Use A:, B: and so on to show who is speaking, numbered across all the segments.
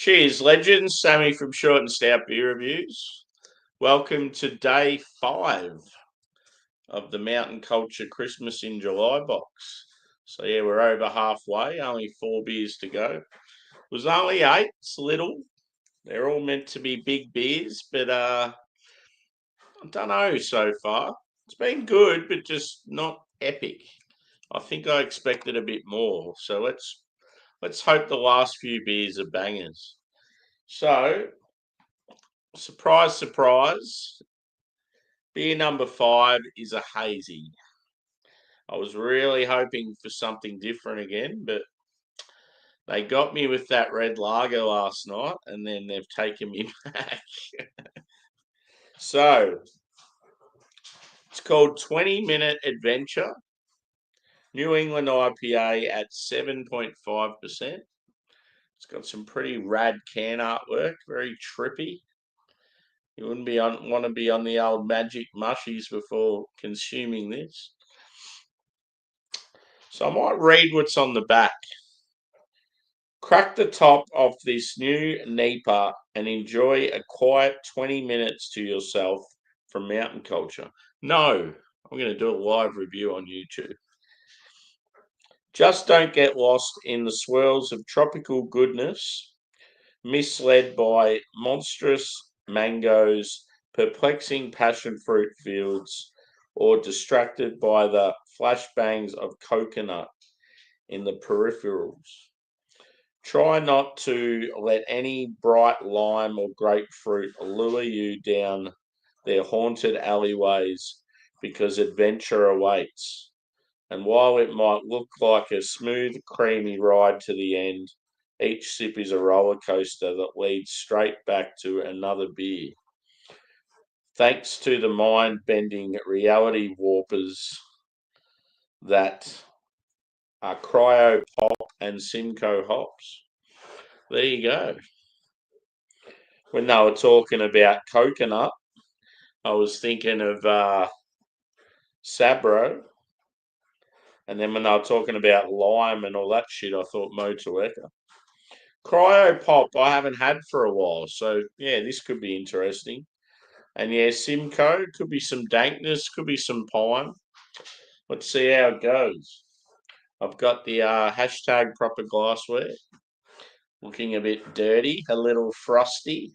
A: Cheers, legends. Sammy from Short and Stout Beer Reviews. Welcome to day 5 of the Mountain Culture Christmas in July box. So yeah, we're over halfway, only 4 beers to go. It was only 8, it's little. They're all meant to be big beers, but I don't know so far. It's been good, but just not epic. I think I expected a bit more. So let's hope the last few beers are bangers. So, surprise, surprise, beer number 5 is a hazy. I was really hoping for something different again, but they got me with that red lager last night, and then they've taken me back. So, it's called 20-Minute Adventure, New England IPA at 7.5%. It's got some pretty rad can artwork, very trippy. You wouldn't want to be on the old magic mushies before consuming this. So I might read what's on the back. Crack the top of this new NEIPA and enjoy a quiet 20 minutes to yourself from Mountain Culture. No, I'm going to do a live review on YouTube. Just don't get lost in the swirls of tropical goodness, misled by monstrous mangoes, perplexing passion fruit fields, or distracted by the flashbangs of coconut in the peripherals. Try not to let any bright lime or grapefruit lure you down their haunted alleyways because adventure awaits. And while it might look like a smooth, creamy ride to the end, each sip is a roller coaster that leads straight back to another beer. Thanks to the mind-bending reality warpers that are Cryo Pop and Simcoe hops. There you go. When they were talking about coconut, I was thinking of Sabro. And then when they were talking about lime and all that shit, I thought Motueka. Cryo Pop, I haven't had for a while. So, yeah, this could be interesting. And, yeah, Simcoe, could be some dankness, could be some pine. Let's see how it goes. I've got the hashtag proper glassware. Looking a bit dirty, a little frosty.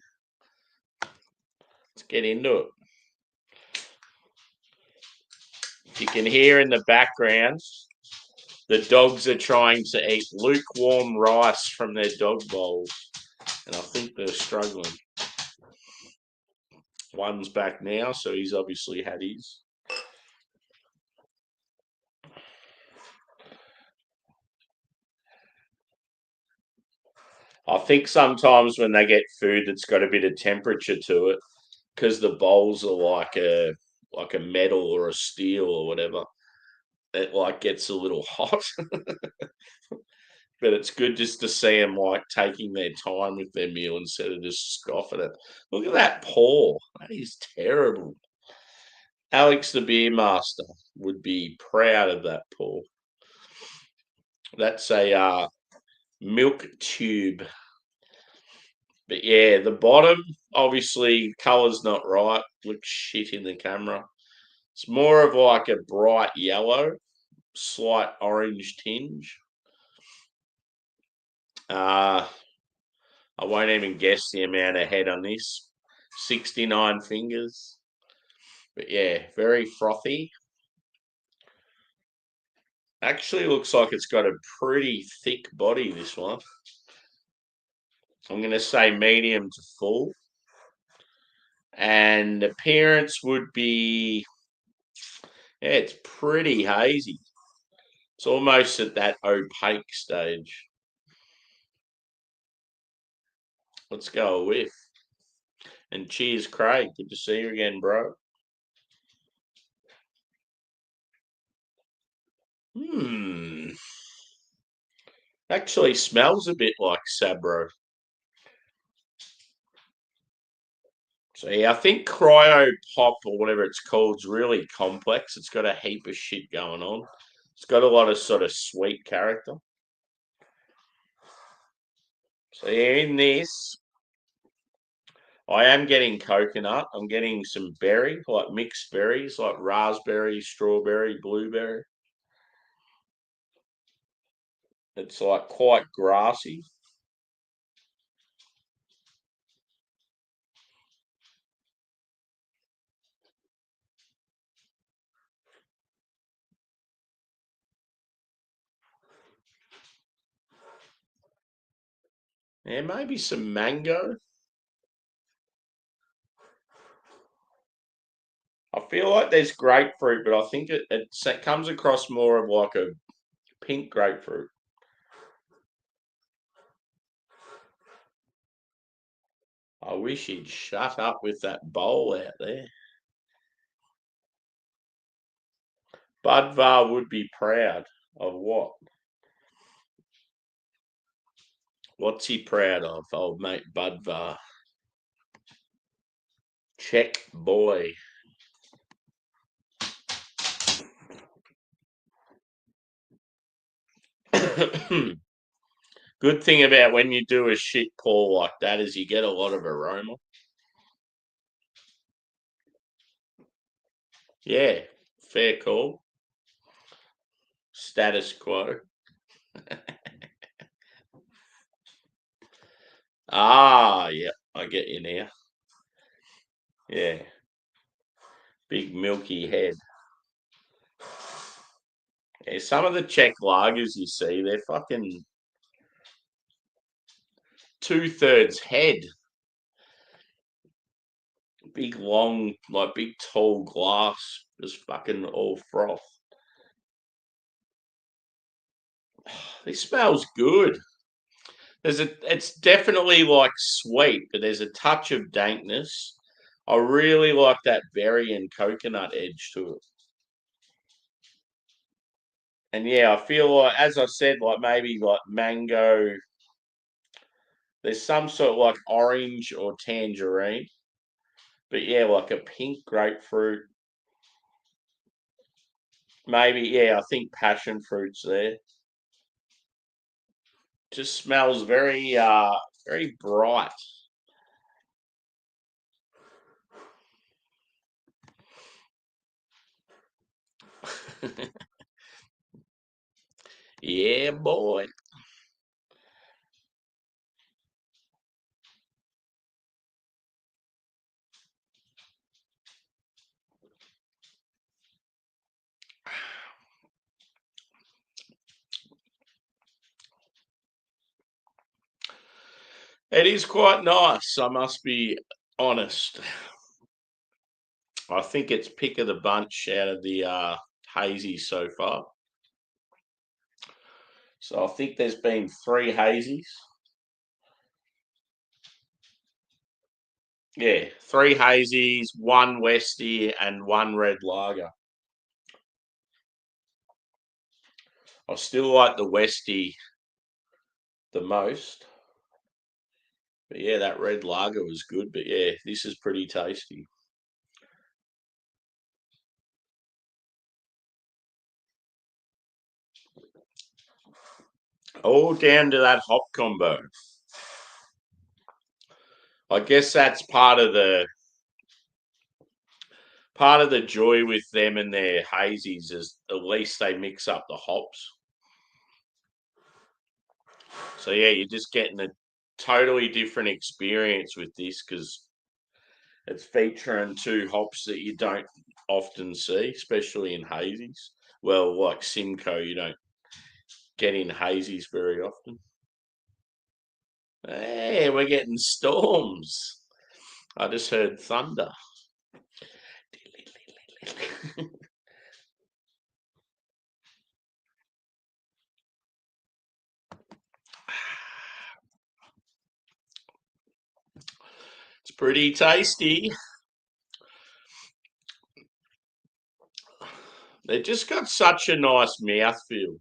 A: Let's get into it. You can hear in the background, the dogs are trying to eat lukewarm rice from their dog bowls. And I think they're struggling. One's back now, so he's obviously had his. I think sometimes when they get food that's got a bit of temperature to it, because the bowls are like a metal or a steel or whatever, it like gets a little hot. But it's good just to see them like taking their time with their meal instead of just scoffing it. Look at that paw. That is terrible. Alex the Beer Master would be proud of that paw. That's a milk tube. But yeah, the bottom, obviously, colour's not right. Looks shit in the camera. It's more of like a bright yellow, slight orange tinge. I won't even guess the amount of head on this. 69 fingers. But yeah, very frothy. Actually looks like it's got a pretty thick body, this one. I'm going to say medium to full. And appearance would be, yeah, it's pretty hazy. It's almost at that opaque stage. Let's go with. And cheers, Craig. Good to see you again, bro. Actually smells a bit like Sabro. So yeah, I think Cryo Pop or whatever it's called is really complex. It's got a heap of shit going on. It's got a lot of sort of sweet character. So yeah, in this, I am getting coconut. I'm getting some berry, like mixed berries, like raspberry, strawberry, blueberry. It's like quite grassy. Yeah, maybe some mango. I feel like there's grapefruit, but I think it comes across more of like a pink grapefruit. I wish he'd shut up with that bowl out there. Budvar would be proud of what? What's he proud of, old mate Budvar? Check boy. Good thing about when you do a shit pour like that is you get a lot of aroma. Yeah, fair call. Status quo. Yeah, I get you now. Yeah, big milky head. Yeah, some of the Czech lagers you see, they're fucking 2/3 head. Big long, like big tall glass, just fucking all froth. This smells good. It's definitely like sweet, but there's a touch of dankness. I really like that berry and coconut edge to it. And yeah, I feel like, as I said, like maybe like mango. There's some sort of like orange or tangerine, but yeah, like a pink grapefruit. Maybe, yeah, I think passion fruit's there. Just smells very bright. Yeah, boy. It is quite nice, I must be honest. I think it's pick of the bunch out of the hazy so far. So I think there's been 3 hazies. Yeah, 3 hazies, 1 Westie, and 1 red lager. I still like the Westie the most. But yeah, that red lager was good. But yeah, this is pretty tasty. All down to that hop combo. I guess that's part of the joy with them and their hazies is at least they mix up the hops. So yeah, you're just getting a totally different experience with this because it's featuring 2 hops that you don't often see, especially in hazies. Well, like Simcoe, you don't get in hazies very often. Hey, we're getting storms. I just heard thunder. It's pretty tasty. They just got such a nice mouthfeel.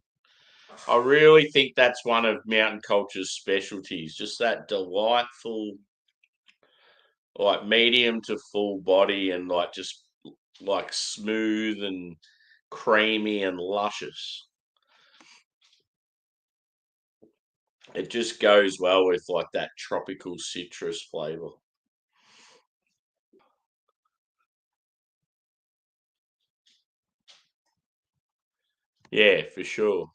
A: I really think that's one of mountain culture's specialties. Just that delightful, like medium to full body, and like just like smooth and creamy and luscious. It just goes well with like that tropical citrus flavour. Yeah, for sure.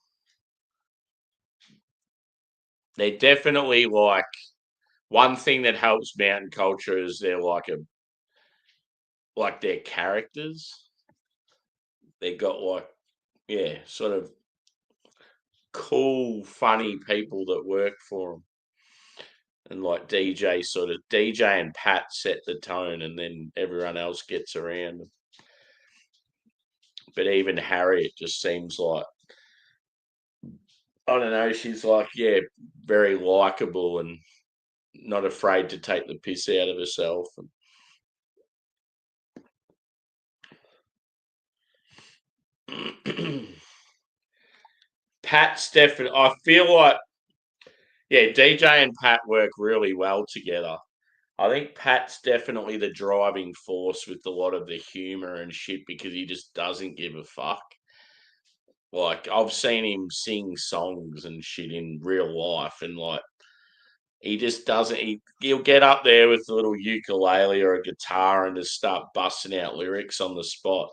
A: They're definitely like one thing that helps mountain culture is they're like their characters. They got like yeah, sort of cool, funny people that work for them. And like DJ and Pat set the tone, and then everyone else gets around. But even Harriet just seems like I don't know. She's like very likable and not afraid to take the piss out of herself. Pat's definitely. I feel like DJ and Pat work really well together. I think Pat's definitely the driving force with a lot of the humor and shit because he just doesn't give a fuck. Like I've seen him sing songs and shit in real life, and like he just doesn't. He'll get up there with a little ukulele or a guitar and just start busting out lyrics on the spot,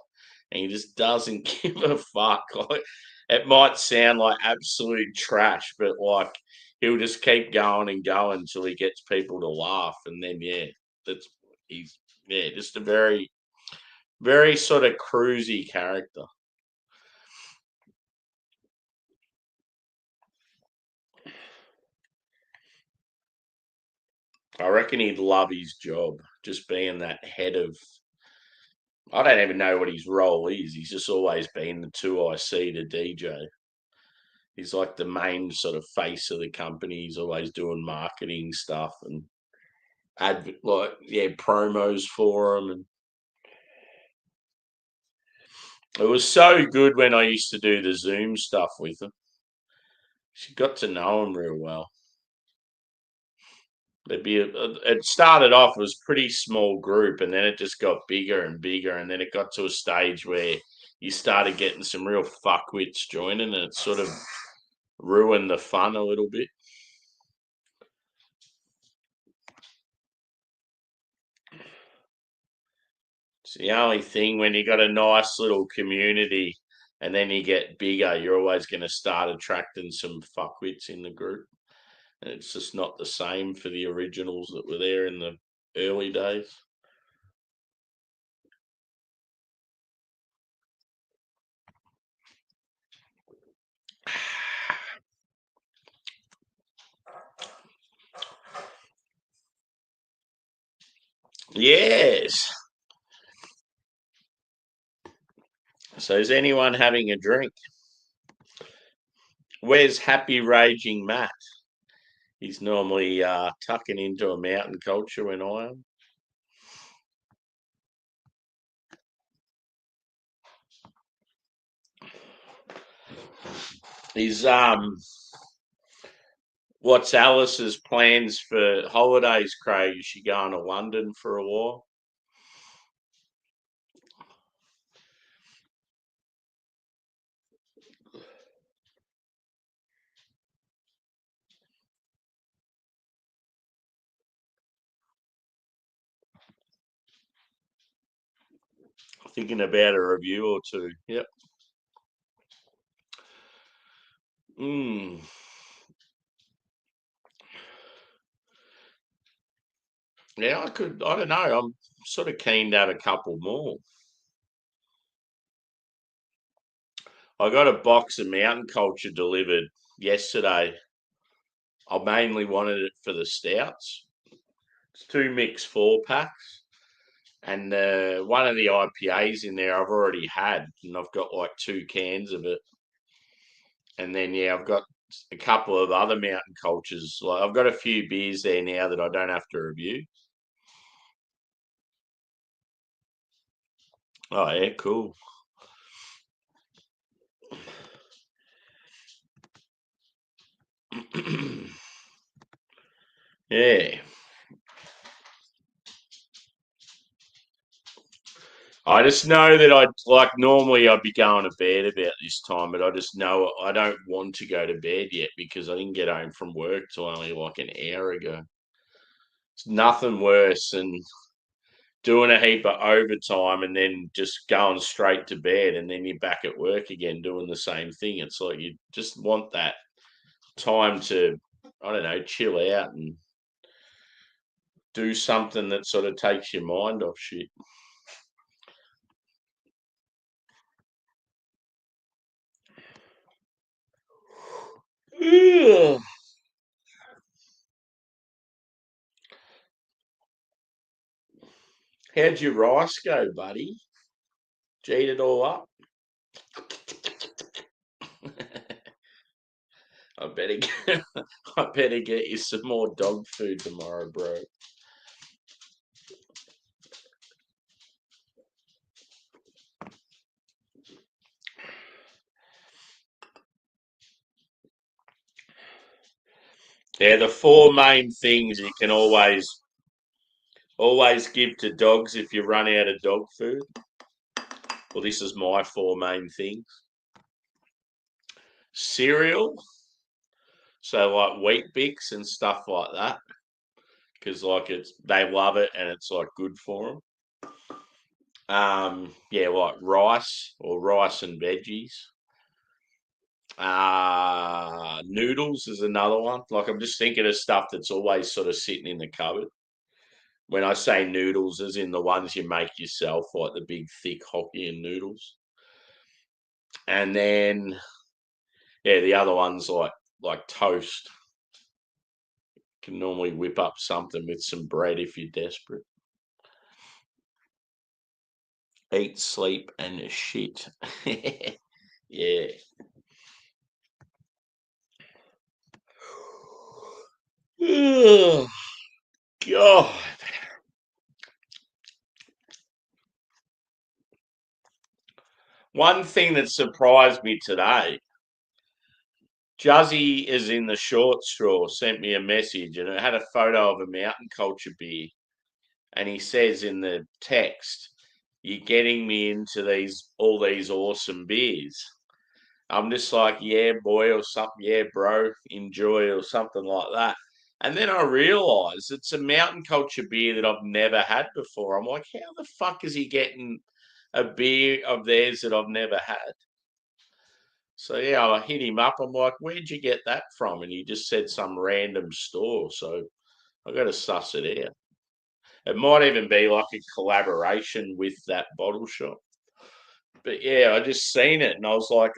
A: and he just doesn't give a fuck. Like it might sound like absolute trash, but like he'll just keep going and going until he gets people to laugh, and then that's he's just a very sort of cruisy character. I reckon he'd love his job, just being that head of. I don't even know what his role is. He's just always been the two IC to DJ. He's like the main sort of face of the company. He's always doing marketing stuff and promos for them. And it was so good when I used to do the Zoom stuff with him. She got to know him real well. It started off as a pretty small group, and then it just got bigger and bigger, and then it got to a stage where you started getting some real fuckwits joining, and it sort of ruined the fun a little bit. It's the only thing when you got a nice little community, and then you get bigger, you're always going to start attracting some fuckwits in the group, and it's just not the same for the originals that were there in the early days. Yes. So is anyone having a drink? Where's Happy Raging Matt? He's normally tucking into a mountain culture when I am. He's what's Alice's plans for holidays, Craig? Is she going to London for a while? Thinking about a review or two. Yep. Mm. Yeah, I don't know. I'm sort of keen to have a couple more. I got a box of Mountain Culture delivered yesterday. I mainly wanted it for the stouts. It's two mixed 4 packs. And one of the IPAs in there I've already had, and I've got like 2 cans of it. And then I've got a couple of other mountain cultures. Like I've got a few beers there now that I don't have to review. Oh yeah, cool. Yeah. I just know that normally I'd be going to bed about this time, but I just know I don't want to go to bed yet because I didn't get home from work till only like an hour ago. It's nothing worse than doing a heap of overtime and then just going straight to bed and then you're back at work again doing the same thing. It's like you just want that time to, I don't know, chill out and do something that sort of takes your mind off shit. How'd your rice go, buddy? Did you eat it all up? I better get, I better get you some more dog food tomorrow, bro. Yeah, the four main things you can always give to dogs if you run out of dog food. Well, this is my four main things. Cereal, so like wheat bix and stuff like that, because they love it and it's like good for them. Yeah, like rice or rice and veggies. Noodles is another one. Like I'm just thinking of stuff that's always sort of sitting in the cupboard. When I say noodles, as in the ones you make yourself, like the big thick Hokkien noodles. And then yeah, the other ones like toast. Can normally whip up something with some bread if you're desperate. Eat, sleep, and shit. Yeah. Oh, God. One thing that surprised me today, Juzzy is in the short straw, sent me a message and it had a photo of a mountain culture beer. And he says in the text, "You're getting me into all these awesome beers." I'm just like, "Yeah, boy," or something, "Yeah, bro, enjoy," or something like that. And then I realised it's a mountain culture beer that I've never had before. I'm like, how the fuck is he getting a beer of theirs that I've never had? So yeah, I hit him up. I'm like, "Where'd you get that from?" And he just said some random store. So I got to suss it out. It might even be like a collaboration with that bottle shop. But yeah, I just seen it and I was like,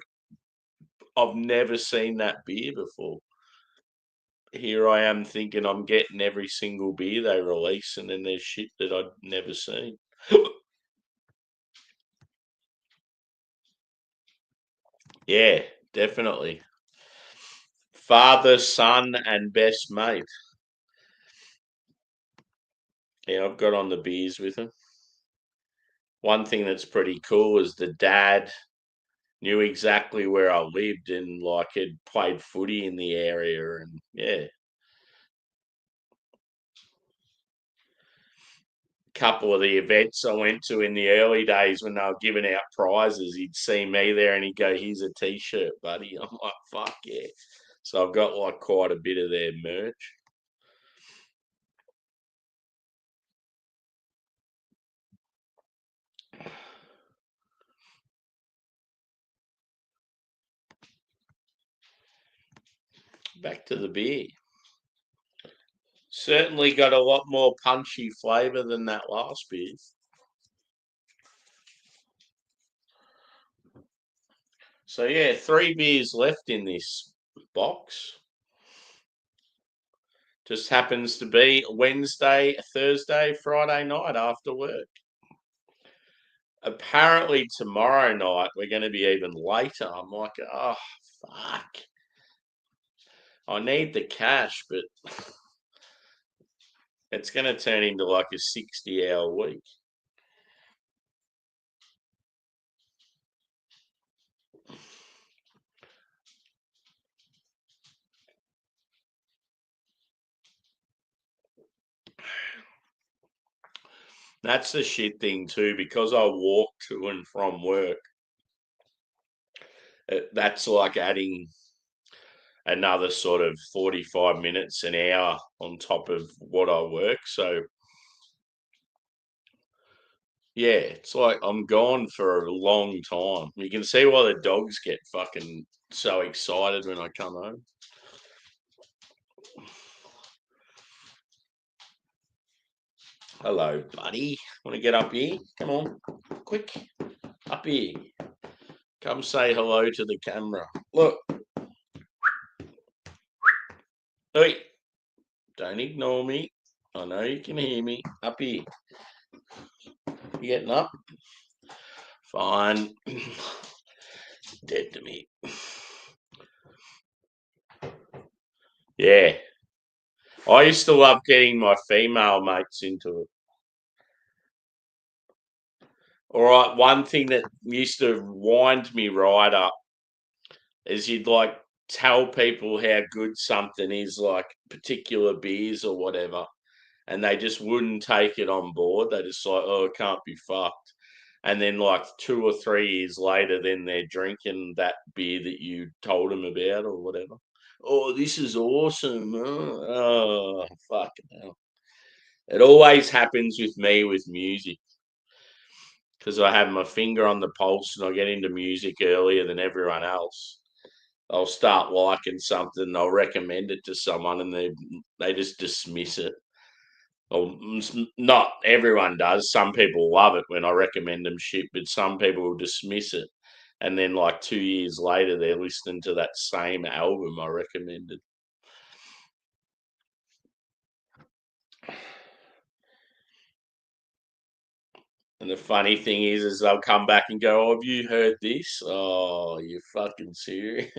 A: I've never seen that beer before. Here I am thinking I'm getting every single beer they release, and then there's shit that I'd never seen. Yeah, definitely. Father, son, and best mate. Yeah, I've got on the beers with him. One thing that's pretty cool is the dad knew exactly where I lived and like had played footy in the area, and yeah, couple of the events I went to in the early days when they were giving out prizes, he'd see me there and he'd go, "Here's a t-shirt, buddy." I'm like, "Fuck yeah." So I've got like quite a bit of their merch. Back to the beer. Certainly got a lot more punchy flavour than that last beer. So yeah, three beers left in this box. Just happens to be Wednesday, Thursday, Friday night after work. Apparently tomorrow night we're going to be even later. I'm like, oh fuck. I need the cash, but it's going to turn into like a 60-hour week. That's the shit thing too, because I walk to and from work. That's like adding another sort of 45 minutes, an hour on top of what I work. So, yeah, it's like I'm gone for a long time. You can see why the dogs get fucking so excited when I come home. Hello, buddy. Want to get up here? Come on, quick, up here. Come say hello to the camera. Look. Hey, don't ignore me. I know you can hear me. Up here. You getting up? Fine. Dead to me. Yeah. I used to love getting my female mates into it. All right, one thing that used to wind me right up is you'd like tell people how good something is, like particular beers or whatever, and they just wouldn't take it on board. They just like, oh, it can't be fucked. And then like 2 or 3 years later, then they're drinking that beer that you told them about or whatever. Oh, this is awesome. Oh, fucking hell. It always happens with me with music because I have my finger on the pulse and I get into music earlier than everyone else. I'll start liking something, I'll recommend it to someone, and they just dismiss it. Well, not everyone does. Some people love it when I recommend them shit, but some people will dismiss it. And then, like 2 years later, they're listening to that same album I recommended. And the funny thing is they'll come back and go, "Oh, have you heard this? Oh, you fucking serious?"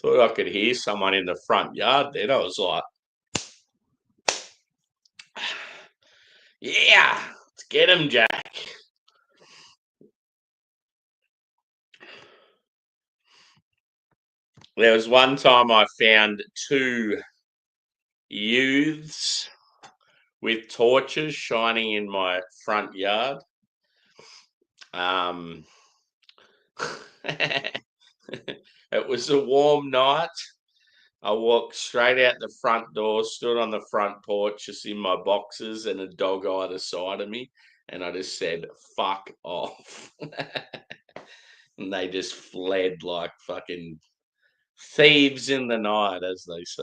A: Thought I could hear someone in the front yard then. I was like, yeah, let's get him, Jack. There was one time I found two youths with torches shining in my front yard. Um, it was a warm night. I walked straight out the front door, stood on the front porch, just in my boxes, and a dog either side of me. And I just said, fuck off. And they just fled like fucking thieves in the night, as they say.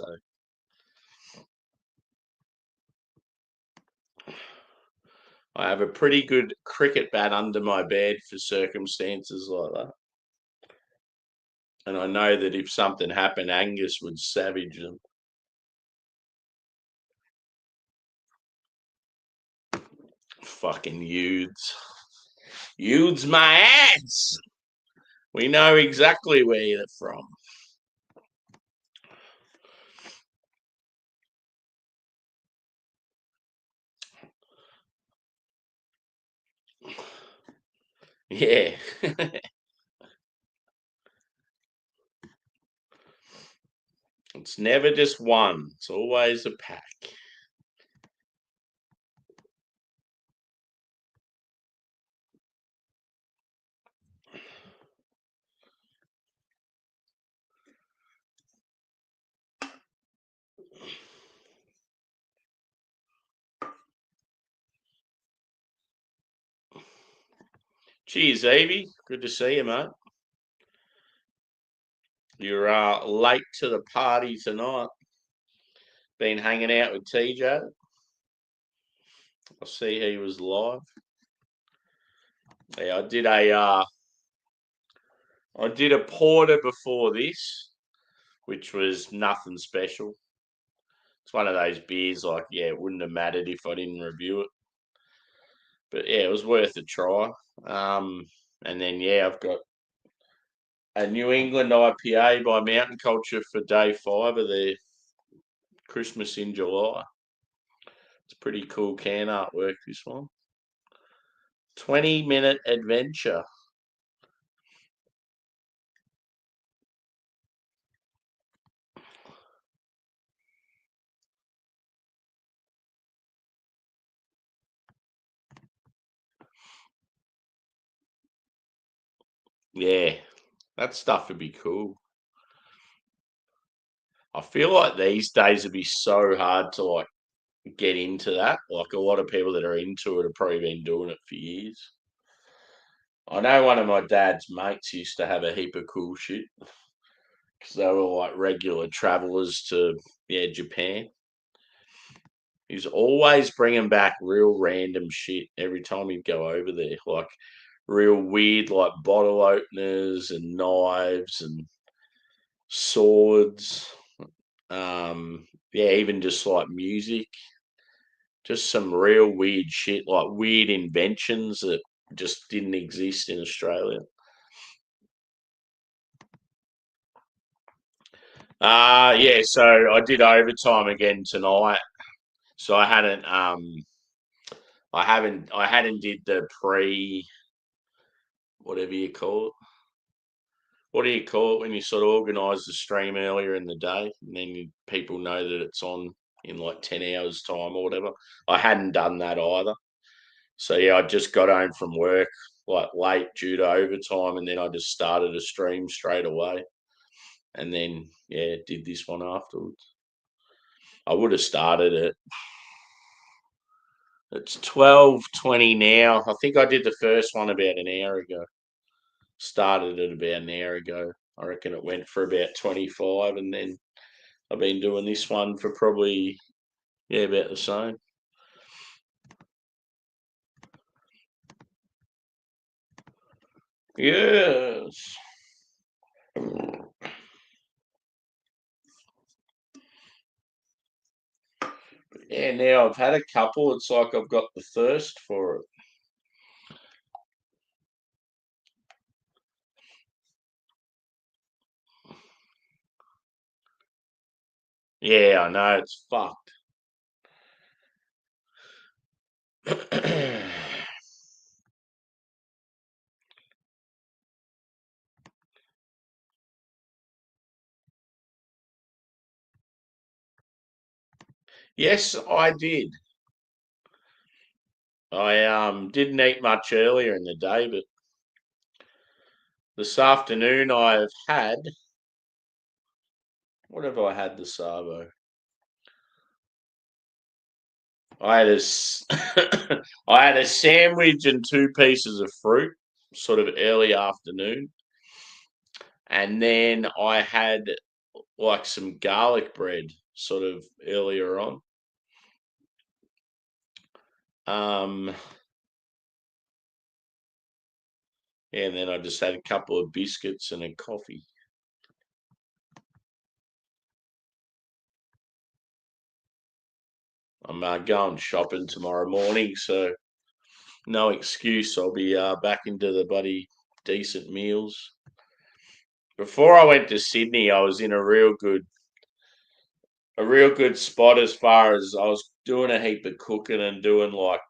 A: I have a pretty good cricket bat under my bed for circumstances like that. And I know that if something happened, Angus would savage them. Fucking youths. Youths my ass. We know exactly where you're from. Yeah. It's never just one. It's always a pack. Cheers, Evie. Good to see you, mate. You're late to the party tonight. Been hanging out with TJ. I see he was live. Yeah, I did a porter before this, which was nothing special. It's one of those beers like, yeah, it wouldn't have mattered if I didn't review it. But yeah, it was worth a try. And then yeah, I've got a New England IPA by Mountain Culture for day 5 of their Christmas in July. It's pretty cool can artwork, this one. 20-minute adventure. Yeah, that stuff would be cool. I feel like these days it'd be so hard to like get into that. Like a lot of people that are into it have probably been doing it for years. I know one of my dad's mates used to have a heap of cool shit because they were like regular travelers to Japan. He's always bringing back real random shit every time he'd go over there, like real weird, like bottle openers and knives and swords. Even just like music, just some real weird shit, like weird inventions that just didn't exist in Australia. Yeah, so I did overtime again tonight. So I hadn't did the pre whatever you call it. What do you call it when you sort of organise the stream earlier in the day and then people know that it's on in like 10 hours time or whatever? I hadn't done that either. So yeah, I just got home from work like late due to overtime and then I just started a stream straight away. And then did this one afterwards. I would have started it. It's 12:20 now. I think I did the first one about an hour ago. Started it about an hour ago. I reckon it went for about 25 and then I've been doing this one for probably about the same. Yes. Yeah, now I've had a couple. It's like I've got the thirst for it. Yeah, I know it's fucked. Yes, I did. I didn't eat much earlier in the day, but this afternoon I've had what have I had this arvo? I had I had a sandwich and two pieces of fruit, sort of early afternoon, and then I had like some garlic bread, sort of earlier on. Um, and then I just had a couple of biscuits and a coffee. I'm going shopping tomorrow morning, so no excuse. I'll be back into the bloody decent meals. Before I went to Sydney, I was in a real good spot as far as I was doing a heap of cooking and doing like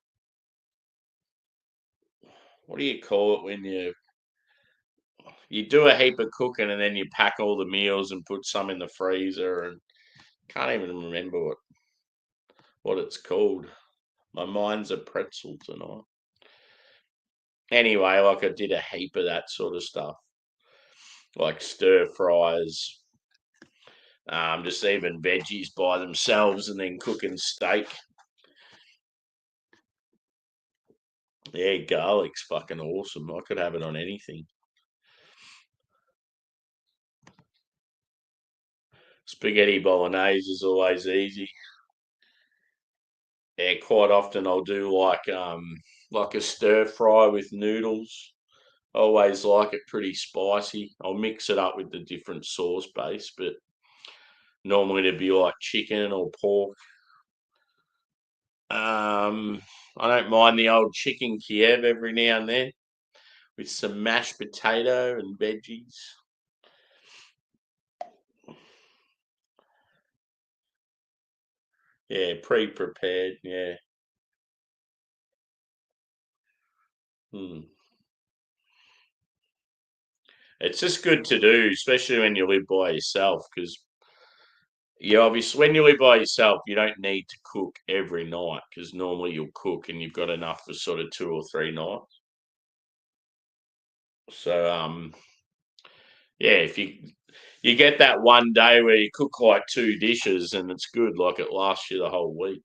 A: what do you call it when you do a heap of cooking and then you pack all the meals and put some in the freezer and can't even remember what it's called. My mind's a pretzel tonight. Anyway, like I did a heap of that sort of stuff, like stir fries, just even veggies by themselves, and then cooking steak. Yeah, garlic's fucking awesome. I could have it on anything. Spaghetti bolognese is always easy. Yeah, quite often I'll do like a stir fry with noodles. I always like it pretty spicy. I'll mix it up with the different sauce base, but normally it'd be like chicken or pork. I don't mind the old chicken Kiev every now and then with some mashed potato and veggies. Yeah, pre-prepared. Yeah. Hmm. It's just good to do, especially when you live by yourself, because you obviously when you live by yourself, you don't need to cook every night because normally you'll cook and you've got enough for sort of 2 or 3 nights. So yeah, if you get that one day where you cook like 2 dishes and it's good, like it lasts you the whole week.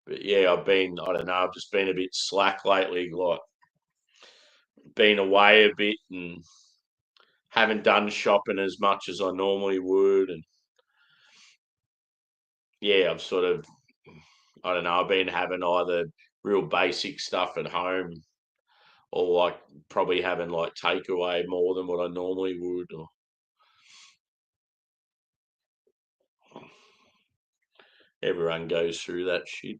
A: But yeah, I don't know, I've just been a bit slack lately, like been away a bit and haven't done shopping as much as I normally would. And yeah, I've sort of, I don't know, I've been having either real basic stuff at home or like probably having like takeaway more than what I normally would. Or everyone goes through that shit.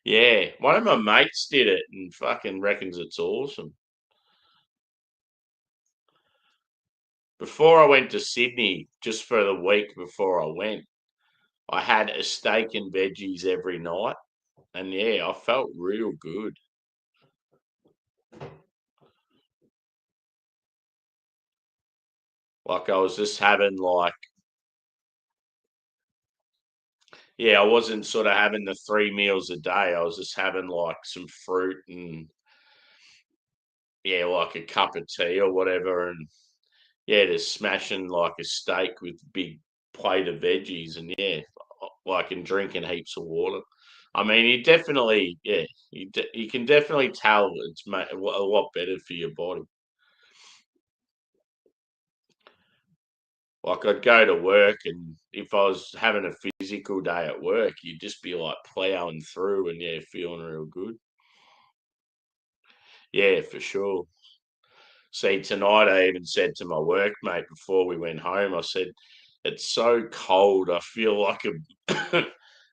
A: Yeah, one of my mates did it and fucking reckons it's awesome. Before I went to Sydney, just for the week before I went, I had a steak and veggies every night. And yeah, I felt real good. Like I was just having like, yeah, I wasn't sort of having the 3 meals a day. I was just having like some fruit and yeah, like a cup of tea or whatever. And yeah, just smashing like a steak with a big plate of veggies and yeah, like and drinking heaps of water. I mean, you definitely, yeah, you can definitely tell it's a lot better for your body. Like I'd go to work, and if I was having a physical day at work, you'd just be like plowing through, and yeah, feeling real good. Yeah, for sure. See, tonight I even said to my workmate before we went home, I said, "It's so cold. I feel like a."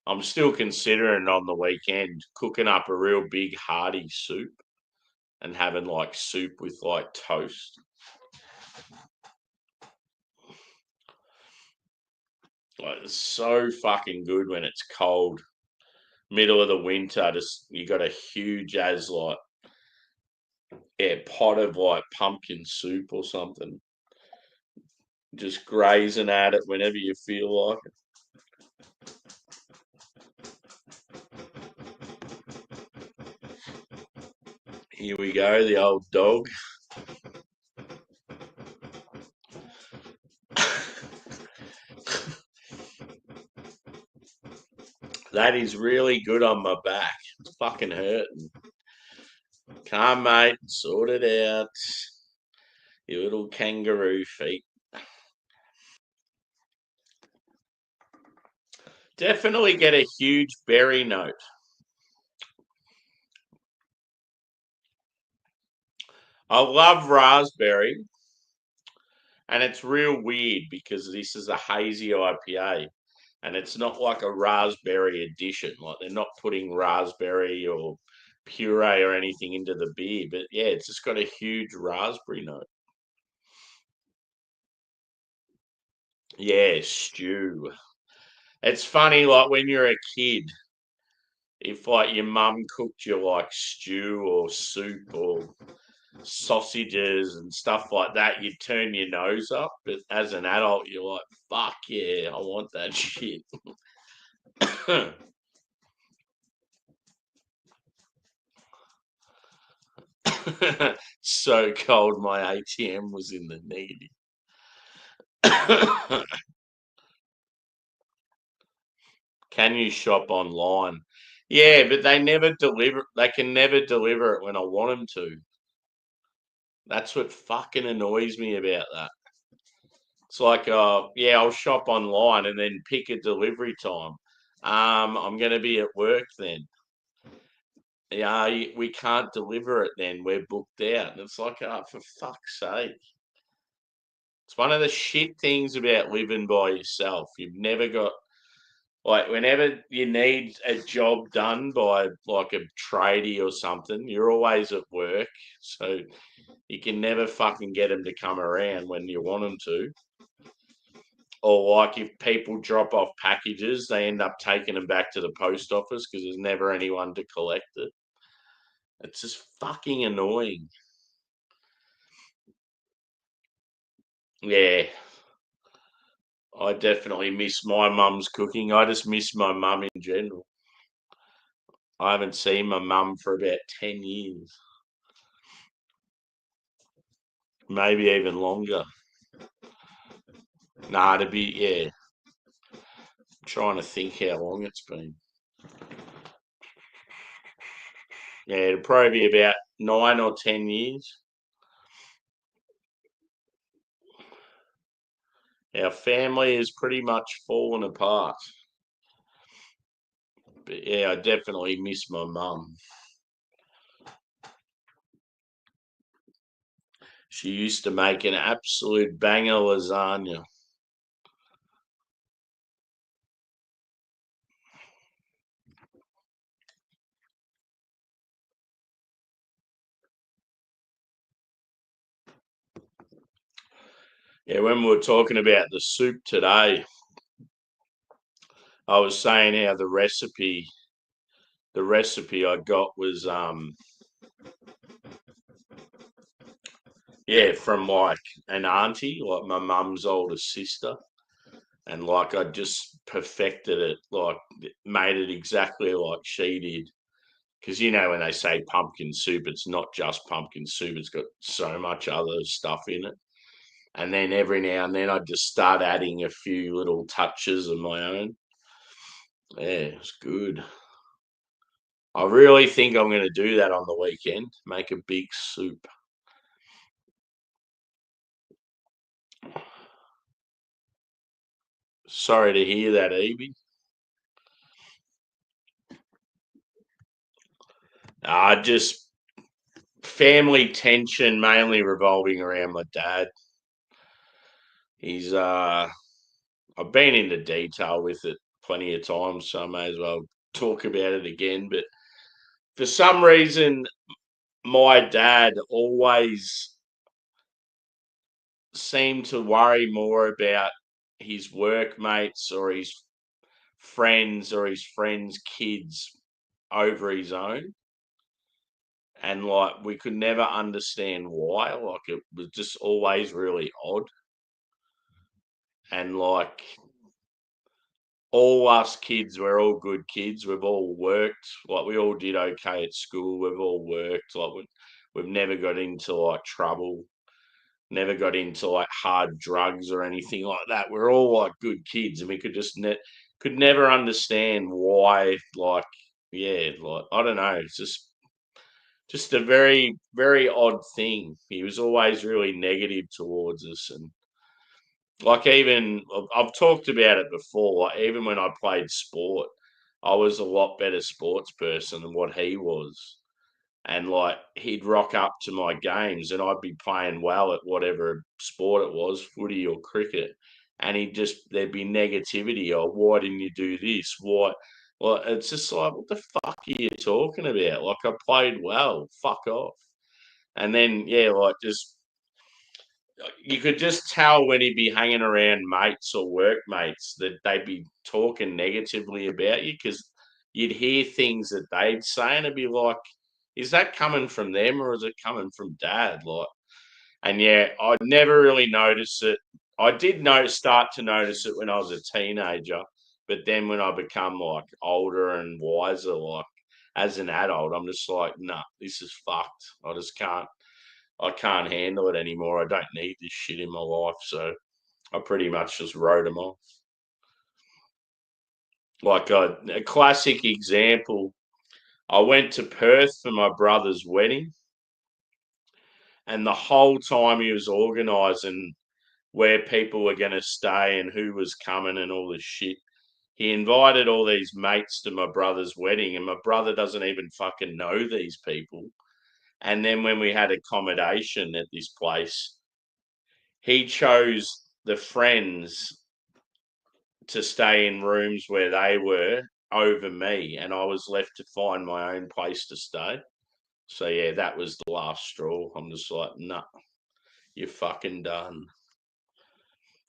A: I'm still considering on the weekend cooking up a real big hearty soup and having like soup with like toast. Like it's so fucking good when it's cold. Middle of the winter, just you got a huge as like yeah, pot of like pumpkin soup or something. Just grazing at it whenever you feel like it. Here we go, the old dog. That is really good on my back. It's fucking hurting. Come, mate, sort it out. You little kangaroo feet. Definitely get a huge berry note. I love raspberry, and it's real weird because this is a hazy IPA, and it's not like a raspberry addition. Like they're not putting raspberry or puree or anything into the beer, but yeah, it's just got a huge raspberry note. Yeah, stew. It's funny, like when you're a kid, if like your mum cooked you like stew or soup or sausages and stuff like that, you'd turn your nose up. But as an adult, you're like, fuck yeah, I want that shit. So cold, my ATM was in the negative. Can you shop online? Yeah, but they never deliver. They can never deliver it when I want them to. That's what fucking annoys me about that. It's like, yeah, I'll shop online and then pick a delivery time. I'm going to be at work then. Yeah, we can't deliver it then. We're booked out. And it's like, oh, for fuck's sake. It's one of the shit things about living by yourself. You've never got, like, whenever you need a job done by like a tradie or something, you're always at work. So you can never fucking get them to come around when you want them to. Or like if people drop off packages, they end up taking them back to the post office because there's never anyone to collect it. It's just fucking annoying. Yeah, I definitely miss my mum's cooking. I just miss my mum in general. I haven't seen my mum for about 10 years, maybe even longer. Nah, to be, yeah, trying to think how long it's been. Yeah, it'll probably be about 9 or 10 years. Our family has pretty much fallen apart. But yeah, I definitely miss my mum. She used to make an absolute banger lasagna. Yeah, when we were talking about the soup today, I was saying how the recipe I got was yeah, from like an auntie, like my mum's older sister. And like I just perfected it, like made it exactly like she did. Because when they say pumpkin soup, it's not just pumpkin soup, it's got so much other stuff in it. And then every now and then I just start adding a few little touches of my own. Yeah, it's good. I really think I'm going to do that on the weekend. Make a big soup. Sorry to hear that, Evie. Just family tension, mainly revolving around my dad. He's I've been into detail with it plenty of times, so I may as well talk about it again. But for some reason, my dad always seemed to worry more about his workmates or his friends or his friends' kids over his own. And like we could never understand why. Like it was just always really odd. And like all us kids, we're all good kids. We've all worked. Like we all did okay at school. We've all worked. Like we've never got into like trouble. Never got into like hard drugs or anything like that. We're all like good kids, and we could just could never understand why. Like yeah, like I don't know. It's just a very very odd thing. He was always really negative towards us, and like even I've talked about it before. Like even when I played sport, I was a lot better sports person than what he was. And like he'd rock up to my games, and I'd be playing well at whatever sport it was, footy or cricket, and there'd be negativity. Oh, why didn't you do this? Why? Well, it's just like, what the fuck are you talking about? Like I played well. Fuck off. And then yeah, like just you could just tell when he'd be hanging around mates or workmates that they'd be talking negatively about you because you'd hear things that they'd say and it'd be like, is that coming from them or is it coming from dad? Like, and yeah, I never really noticed it. I did start to notice it when I was a teenager, but then when I become like older and wiser, like as an adult, I'm just like, nah, this is fucked. I can't handle it anymore. I don't need this shit in my life. So I pretty much just wrote them off. Like a classic example, I went to Perth for my brother's wedding, and the whole time he was organising where people were going to stay and who was coming and all this shit, he invited all these mates to my brother's wedding, and my brother doesn't even fucking know these people. And then when we had accommodation at this place, he chose the friends to stay in rooms where they were over me, and I was left to find my own place to stay. So yeah, that was the last straw. I'm just like, nah, you're fucking done.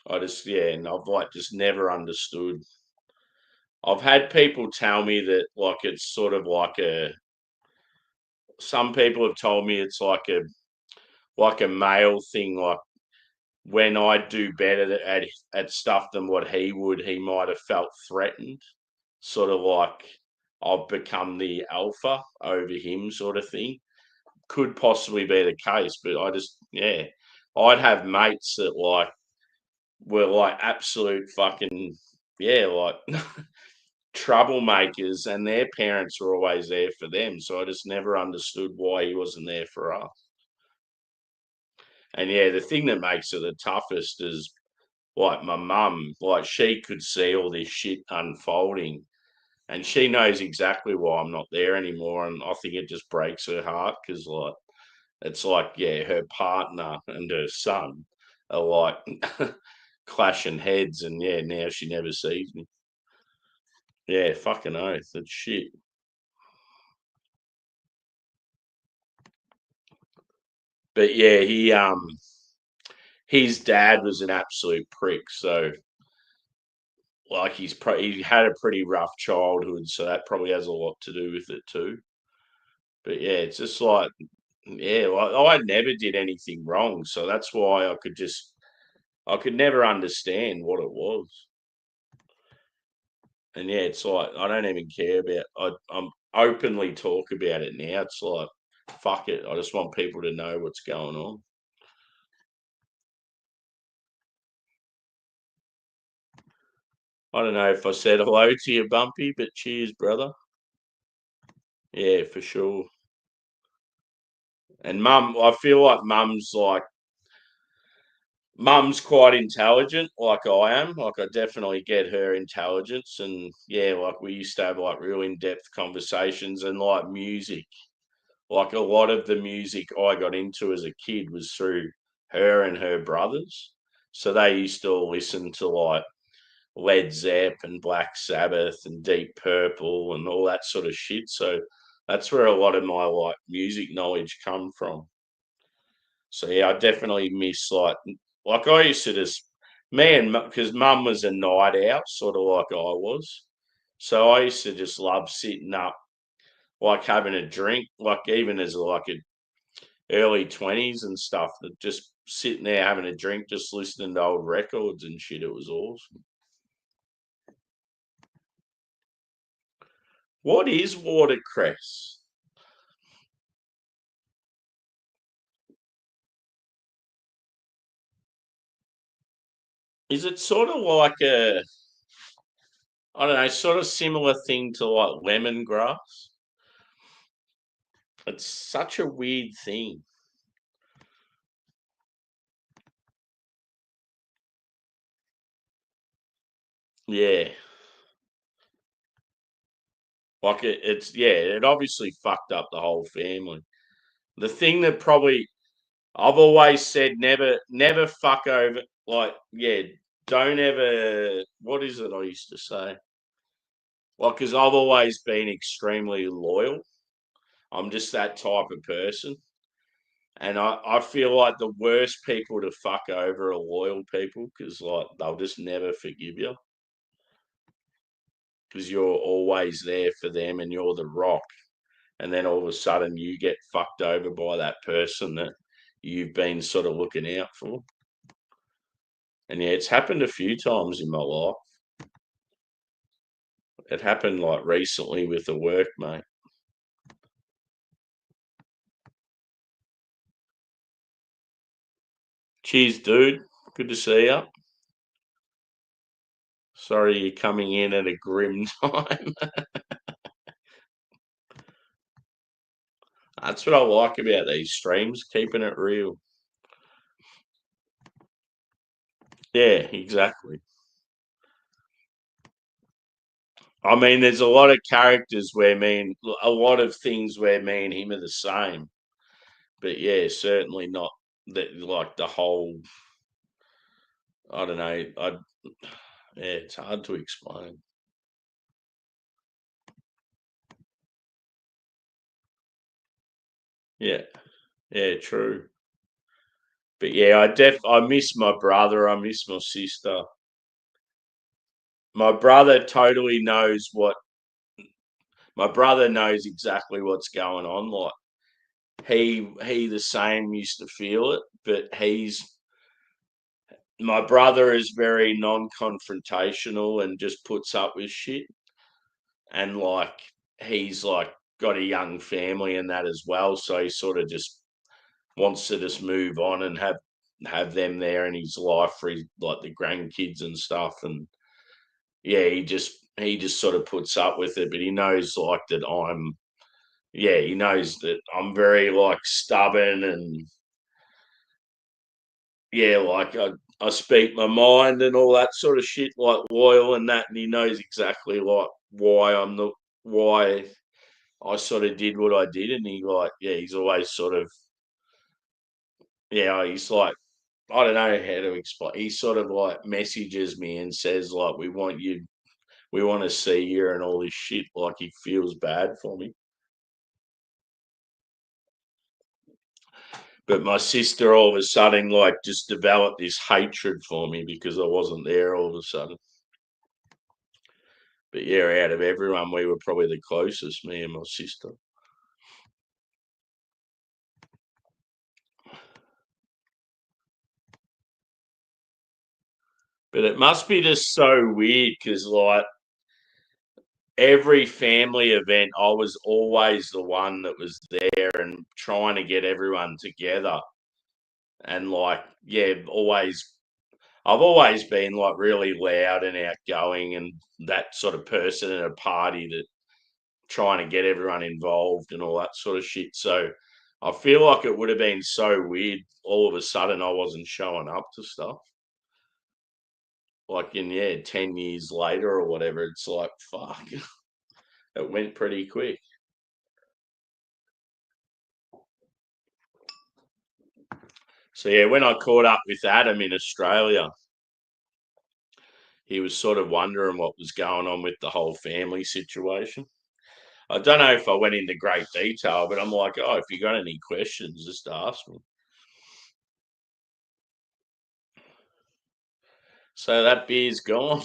A: I just and I've like just never understood. I've had people tell me that like it's sort of like a. Some people have told me it's like a male thing. Like when I do better at stuff than what he would, he might have felt threatened. Sort of like I've become the alpha over him sort of thing. Could possibly be the case, but I'd have mates that were absolute fucking like troublemakers, and their parents were always there for them. So I just never understood why he wasn't there for us. And the thing that makes it the toughest is my mum, she could see all this shit unfolding, and she knows exactly why I'm not there anymore. And I think it just breaks her heart because it's her partner and her son are clashing heads, and now she never sees me. Yeah, fucking oath. That's shit. But yeah, his dad was an absolute prick. So he had a pretty rough childhood, so that probably has a lot to do with it too. But yeah, it's just I never did anything wrong, so that's why I could never understand what it was. And yeah, it's I don't even care about. I'm openly talk about it now. It's fuck it. I just want people to know what's going on. I don't know if I said hello to you, Bumpy, but cheers, brother. Yeah, for sure. And mum, I feel like mum's quite intelligent, like I am. I definitely get her intelligence, and yeah, we used to have real in-depth conversations, and music. A lot of the music I got into as a kid was through her and her brothers. So they used to all listen to Led Zepp and Black Sabbath and Deep Purple and all that sort of shit. So that's where a lot of my music knowledge come from. So yeah, I definitely miss I used to just because mum was a night out, sort of like I was. So I used to just love sitting up, having a drink, even as a early 20s and stuff, that just sitting there having a drink, just listening to old records and shit. It was awesome. What is watercress? Is it sort of like I don't know, sort of similar thing to lemongrass? It's such a weird thing. Yeah. It obviously fucked up the whole family. The thing that probably I've always said, never fuck over, don't ever, what is it I used to say? Because I've always been extremely loyal. I'm just that type of person. And I feel like the worst people to fuck over are loyal people because they'll just never forgive you because you're always there for them and you're the rock. And then all of a sudden you get fucked over by that person that you've been sort of looking out for. And yeah, it's happened a few times in my life. It happened recently with a workmate. Cheers, dude. Good to see you. Sorry you're coming in at a grim time. That's what I like about these streams, keeping it real. Yeah, exactly. I mean, there's a lot of characters a lot of things where me and him are the same. But yeah, certainly not that the whole. I don't know. Yeah, it's hard to explain. Yeah, yeah, true. But yeah, I miss my brother. I miss my sister. My brother totally knows what. My brother knows exactly what's going on. He the same used to feel it, but my brother is very non-confrontational and just puts up with shit. And he's like got a young family and that as well, so he sort of just wants to just move on and have them there in his life for his, like the grandkids and stuff. And yeah, he just sort of puts up with it, but he knows like that he knows that I'm very like stubborn and yeah, like I speak my mind and all that sort of shit, like loyal and that, and he knows exactly like why I sort of did what I did, and he like he's always sort of he's like I don't know how to explain. He sort of like messages me and says like we want to see you and all this shit. Like he feels bad for me. But my sister all of a sudden like just developed this hatred for me because I wasn't there all of a sudden. But yeah, out of everyone, we were probably the closest, me and my sister. But it must be just so weird because like every family event, I was always the one that was there and trying to get everyone together. And like, I've always been like really loud and outgoing and that sort of person at a party that trying to get everyone involved and all that sort of shit. So I feel like it would have been so weird all of a sudden I wasn't showing up to stuff. Like in 10 years later or whatever, it's like fuck. It went pretty quick. So yeah, when I caught up with Adam in Australia, he was sort of wondering what was going on with the whole family situation. I don't know if I went into great detail, but I'm like, oh, if you got any questions, just ask me. So that beer's gone.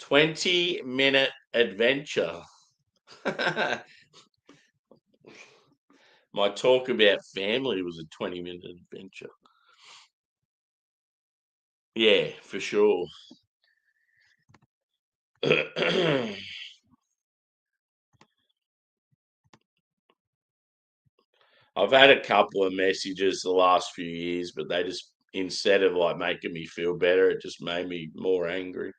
A: 20-minute adventure. My talk about family was a 20-minute adventure. Yeah, for sure. I've had a couple of messages the last few years, but they just instead of like making me feel better, it just made me more angry.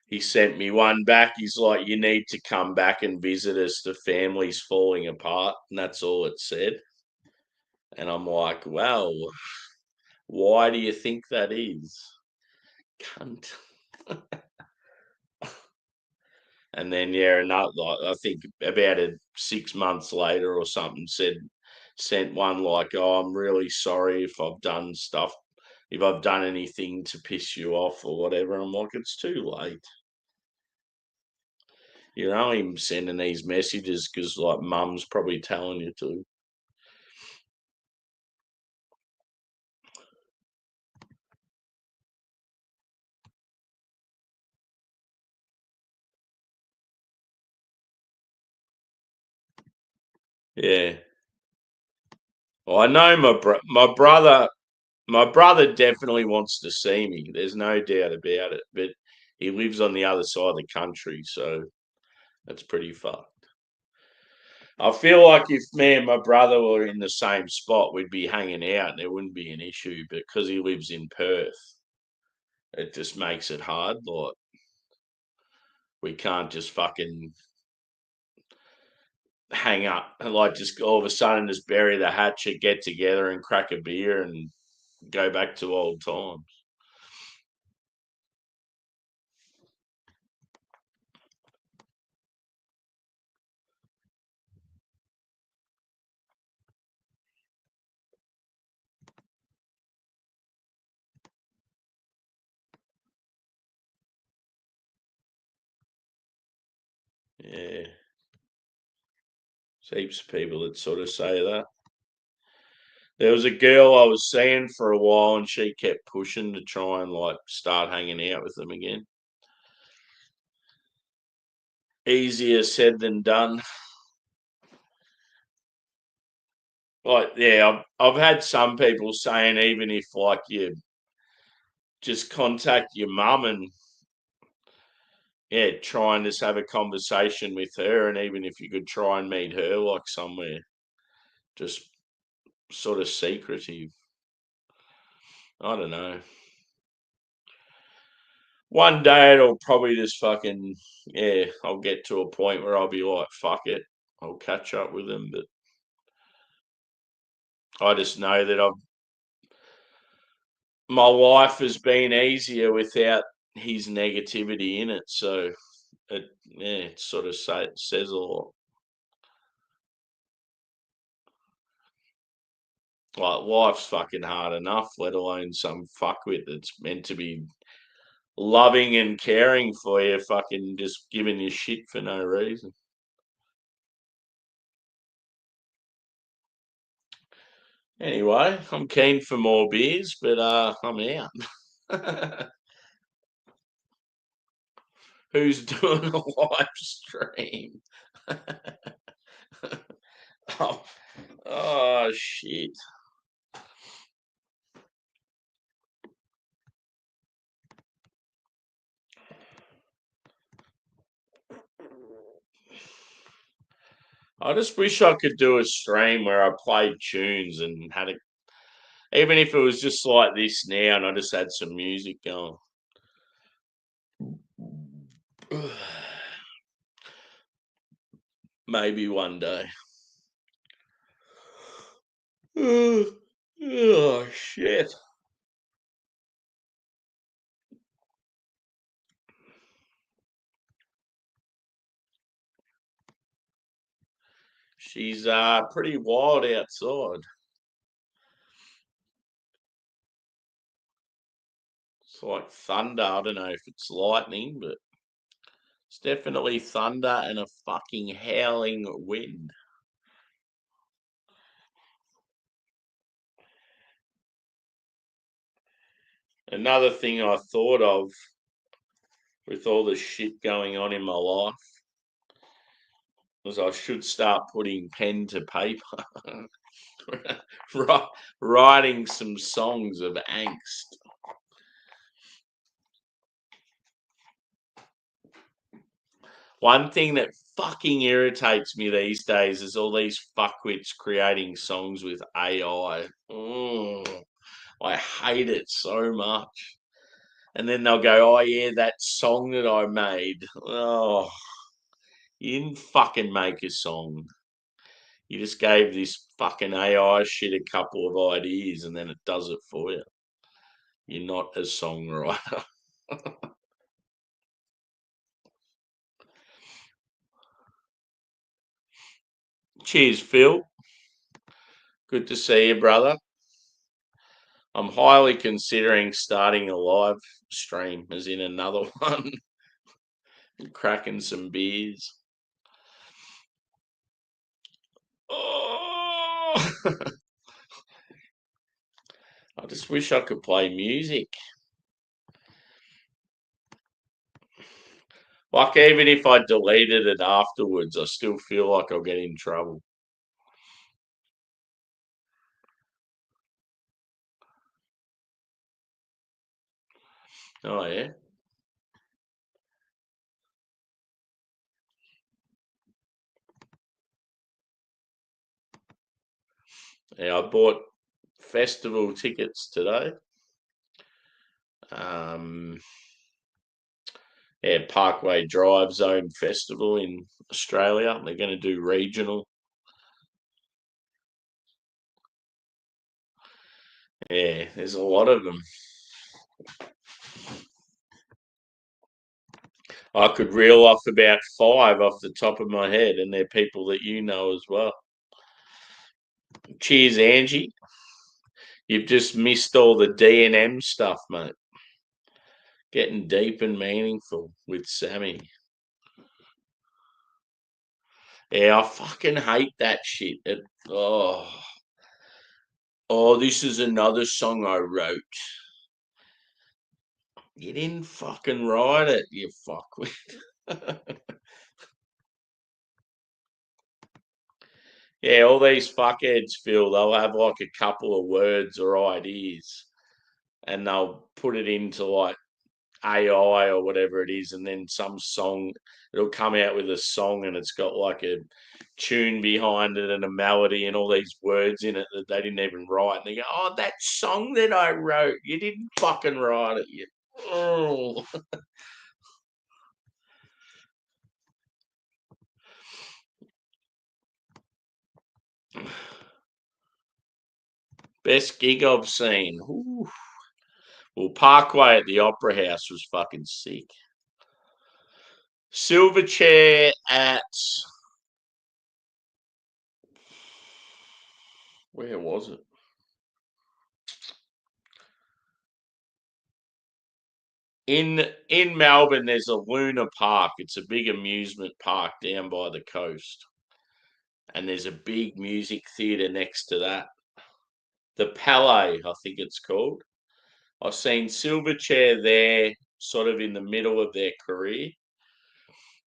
A: He sent me one back. He's like, "You need to come back and visit us. The family's falling apart," and that's all it said. And I'm like, "Well, why do you think that is, cunt?" And then another like I think about 6 months later or something sent one like, "Oh, I'm really sorry if I've done stuff, if I've done anything to piss you off or whatever." I'm like, it's too late. You're only sending these messages because like mum's probably telling you to. Yeah. Well, I know my brother definitely wants to see me. There's no doubt about it. But he lives on the other side of the country, so that's pretty fucked. I feel like if me and my brother were in the same spot, we'd be hanging out and there wouldn't be an issue. But because he lives in Perth, it just makes it hard. Like we can't just fucking hang up and like just all of a sudden just bury the hatchet, get together and crack a beer and go back to old times. Yeah. There's heaps of people that sort of say that. There was a girl I was seeing for a while and she kept pushing to try and like start hanging out with them again. Easier said than done. Like, yeah, I've had some people saying even if like you just contact your mum and yeah, try and just have a conversation with her, and even if you could try and meet her like somewhere, just sort of secretive. I don't know. One day it'll probably just fucking yeah, I'll get to a point where I'll be like, fuck it, I'll catch up with them. But I just know that my life has been easier without his negativity in it. So it sort of says a lot. Like life's fucking hard enough, let alone some fuckwit that's meant to be loving and caring for you, fucking just giving you shit for no reason. Anyway, I'm keen for more beers, but I'm out. Who's doing a live stream? oh, oh shit. I just wish I could do a stream where I played tunes and had it, even if it was just like this now, and I just had some music going. Maybe one day. Oh shit. She's pretty wild outside. It's like thunder. I don't know if it's lightning, but it's definitely thunder and a fucking howling wind. Another thing I thought of with all the shit going on in my life was I should start putting pen to paper, writing some songs of angst. One thing that fucking irritates me these days is all these fuckwits creating songs with AI. I hate it so much. And then they'll go, "Oh yeah, that song that I made." Oh, you didn't fucking make a song. You just gave this fucking AI shit a couple of ideas, and then it does it for you. You're not a songwriter. Cheers, Phil. Good to see you, brother. I'm highly considering starting a live stream, as in another one, cracking some beers. Oh, I just wish I could play music. Like, even if I deleted it afterwards, I still feel like I'll get in trouble. Oh, yeah. Yeah, I bought festival tickets today. Um, yeah, Parkway Drive Zone Festival in Australia. They're going to do regional. Yeah, there's a lot of them. I could reel off about five off the top of my head, and they're people that you know as well. Cheers, Angie. You've just missed all the D&M stuff, mate. Getting deep and meaningful with Sammy. Yeah, I fucking hate that shit. Oh, this is another song I wrote. You didn't fucking write it, you fuckwit. Yeah, all these fuckheads, Phil, they'll have like a couple of words or ideas and they'll put it into like AI or whatever it is, and then some song, it'll come out with a song and it's got like a tune behind it and a melody and all these words in it that they didn't even write. And they go, "Oh, that song that I wrote, you didn't fucking write it, you." Oh. Best gig I've seen. Ooh. Well, Parkway at the Opera House was fucking sick. Silverchair at, where was it? In Melbourne, there's a Luna Park. It's a big amusement park down by the coast, and there's a big music theatre next to that. The Palais, I think it's called. I've seen Silverchair there, sort of in the middle of their career,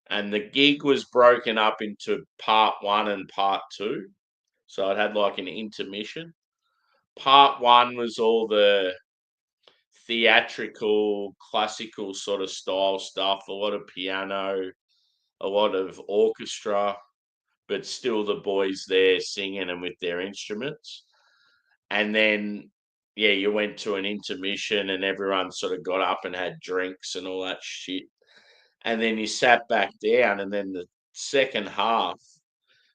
A: and the gig was broken up into part one and part two. So it had like an intermission. Part one was all the theatrical, classical sort of style stuff, a lot of piano, a lot of orchestra, but still the boys there singing and with their instruments. And then, yeah, you went to an intermission and everyone sort of got up and had drinks and all that shit. And then you sat back down, and then the second half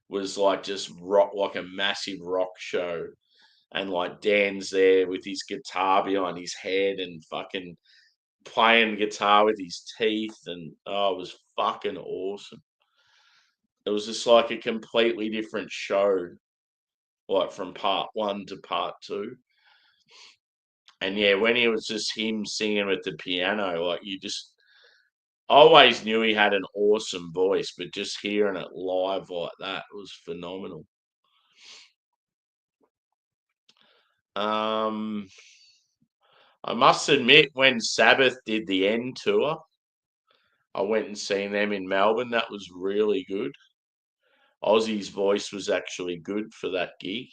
A: was like just rock, like a massive rock show. And like Dan's there with his guitar behind his head and fucking playing guitar with his teeth. And oh, it was fucking awesome. It was just like a completely different show, like from part one to part two. And yeah, when it was just him singing with the piano, like you just always knew he had an awesome voice, but just hearing it live like that was phenomenal. Um, I must admit, when Sabbath did the End tour, I went and seen them in Melbourne. That was really good. Ozzy's voice was actually good for that gig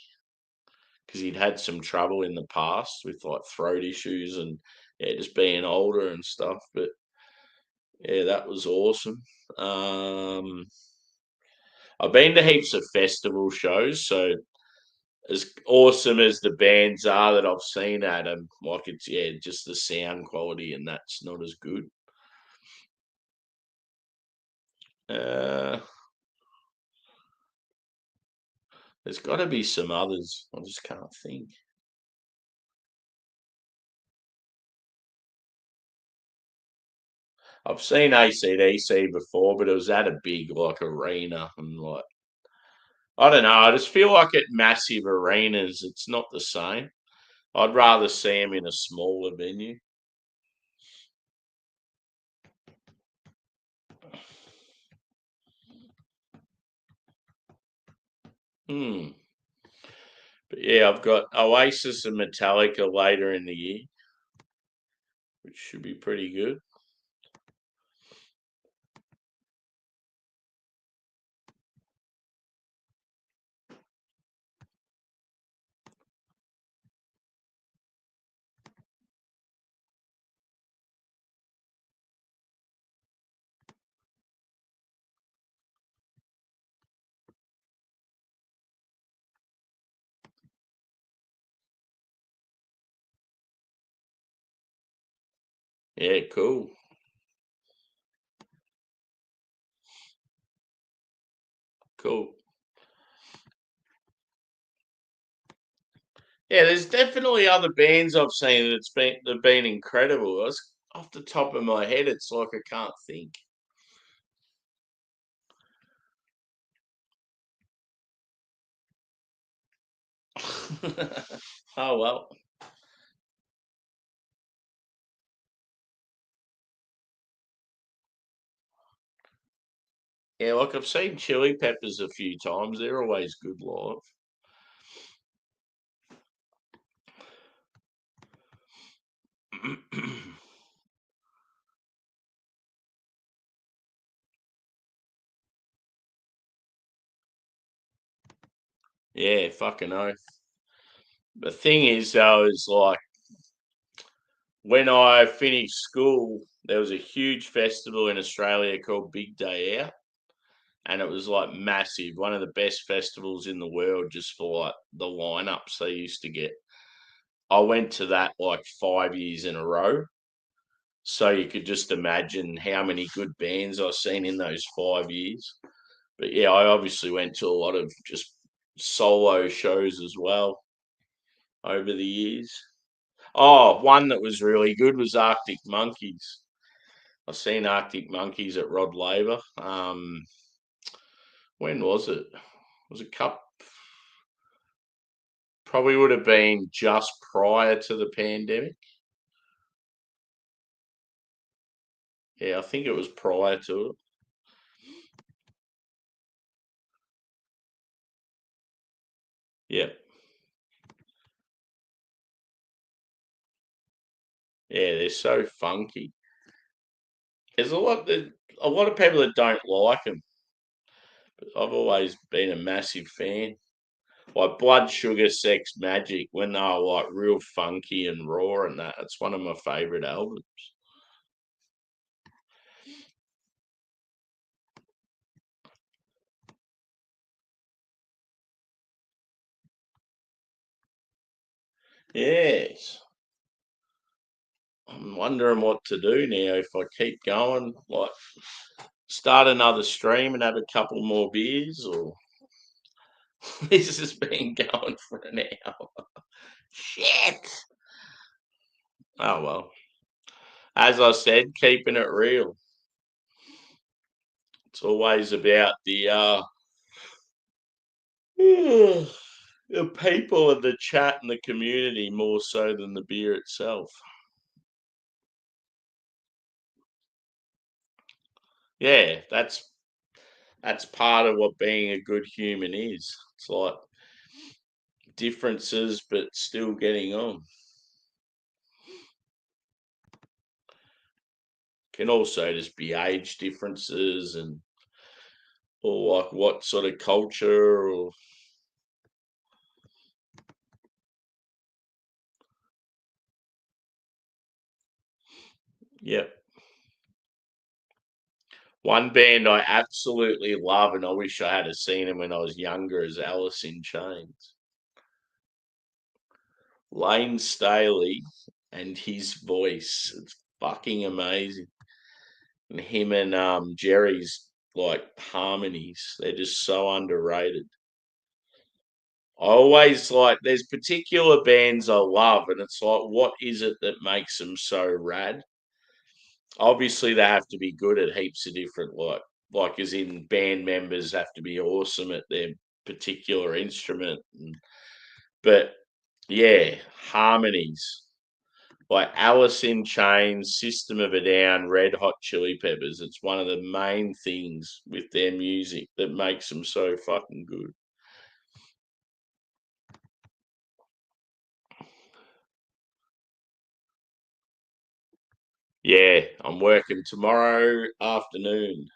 A: because he'd had some trouble in the past with like throat issues and yeah, just being older and stuff. But yeah, that was awesome. Um, I've been to heaps of festival shows, so as awesome as the bands are that I've seen at them, like it's yeah, just the sound quality and that's not as good. Uh, there's got to be some others. I just can't think. I've seen AC/DC before, but it was at a big like arena and like I don't know. I just feel like at massive arenas, it's not the same. I'd rather see them in a smaller venue. Hmm. But yeah, I've got Oasis and Metallica later in the year, which should be pretty good. Yeah, cool. Cool. Yeah, there's definitely other bands I've seen that've been incredible. Off the top of my head, it's like I can't think. Oh well. Yeah, like I've seen Chili Peppers a few times. They're always good live. Yeah, fucking oath. The thing is, though, is like when I finished school, there was a huge festival in Australia called Big Day Out, and it was like massive, one of the best festivals in the world, just for like the lineups they used to get. I went to that like 5 years in a row. So you could just imagine how many good bands I've seen in those 5 years. But yeah, I obviously went to a lot of just solo shows as well over the years. Oh, one that was really good was Arctic Monkeys. I've seen Arctic Monkeys at Rod Laver. When was it? Was it cup? Probably would have been just prior to the pandemic. Yeah, I think it was prior to it. Yeah, yeah, they're so funky. There's a lot of people that don't like them. I've always been a massive fan. Like Blood Sugar Sex Magic, when they were like real funky and raw and that, it's one of my favourite albums. Yes. I'm wondering what to do now if I keep going, like start another stream and have a couple more beers, or this has been going for an hour. Shit. Oh well. As I said, keeping it real. It's always about the people and the chat and the community more so than the beer itself. Yeah, that's part of what being a good human is. It's like differences, but still getting on. Can also just be age differences and or like what sort of culture or yeah. One band I absolutely love and I wish I had seen them when I was younger is Alice in Chains. Lane Staley and his voice. It's fucking amazing. And him and Jerry's like harmonies, they're just so underrated. I always like there's particular bands I love, and it's like, what is it that makes them so rad? Obviously, they have to be good at heaps of different like as in band members have to be awesome at their particular instrument, but yeah, harmonies. Like Alice in Chains, System of a Down, Red Hot Chili Peppers. It's one of the main things with their music that makes them so fucking good. Yeah, I'm working tomorrow afternoon.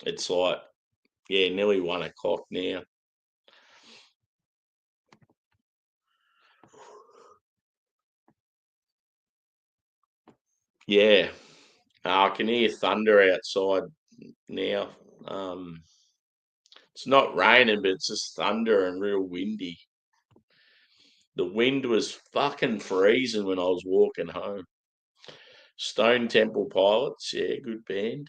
A: It's like, yeah, nearly 1 o'clock now. Yeah, I can hear thunder outside now. Um, it's not raining, but it's just thunder and real windy. The wind was fucking freezing when I was walking home. Stone Temple Pilots, yeah, good band.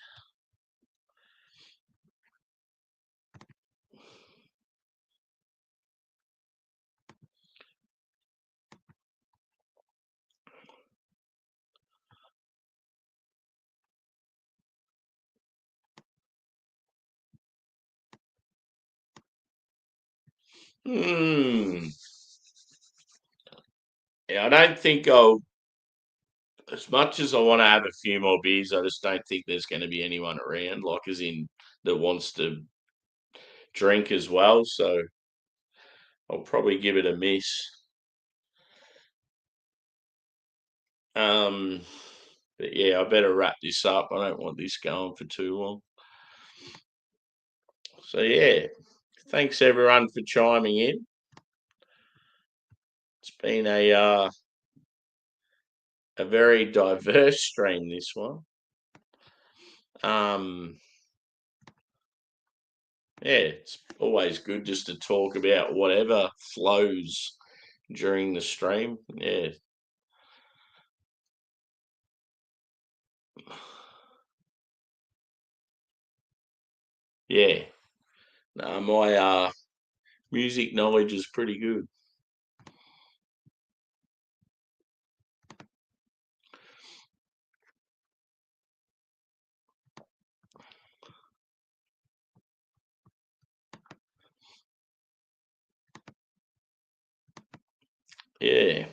A: Hmm. Yeah, I don't think I'll. As much as I want to have a few more beers, I just don't think there's going to be anyone around, like as in that wants to drink as well. So I'll probably give it a miss. Um, but yeah, I better wrap this up. I don't want this going for too long. So yeah, Thanks everyone for chiming in. It's been a very diverse stream, this one. Yeah, it's always good just to talk about whatever flows during the stream. Yeah. Yeah. No, my music knowledge is pretty good. Yeah.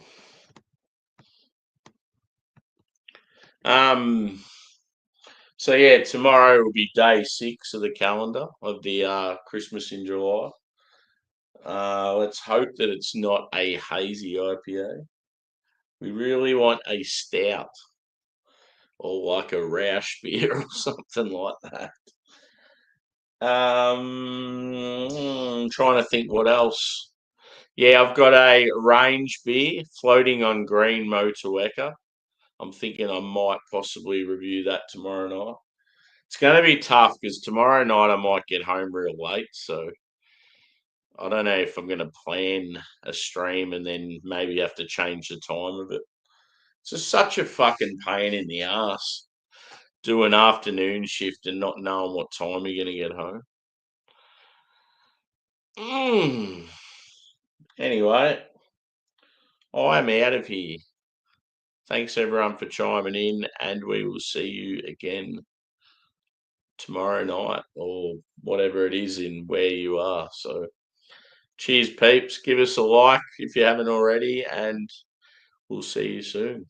A: So yeah, tomorrow will be day 6 of the calendar of the Christmas in July. Let's hope that it's not a hazy IPA. We really want a stout or like a Roush beer or something like that. Trying to think what else. Yeah, I've got a range beer floating on green Motueka. I'm thinking I might possibly review that tomorrow night. It's going to be tough because tomorrow night I might get home real late, so I don't know if I'm going to plan a stream and then maybe have to change the time of it. It's just such a fucking pain in the ass. Do an afternoon shift and not knowing what time you're going to get home. Anyway, I'm out of here. Thanks everyone for chiming in, and we will see you again tomorrow night or whatever it is in where you are. So, cheers, peeps. Give us a like if you haven't already, and we'll see you soon.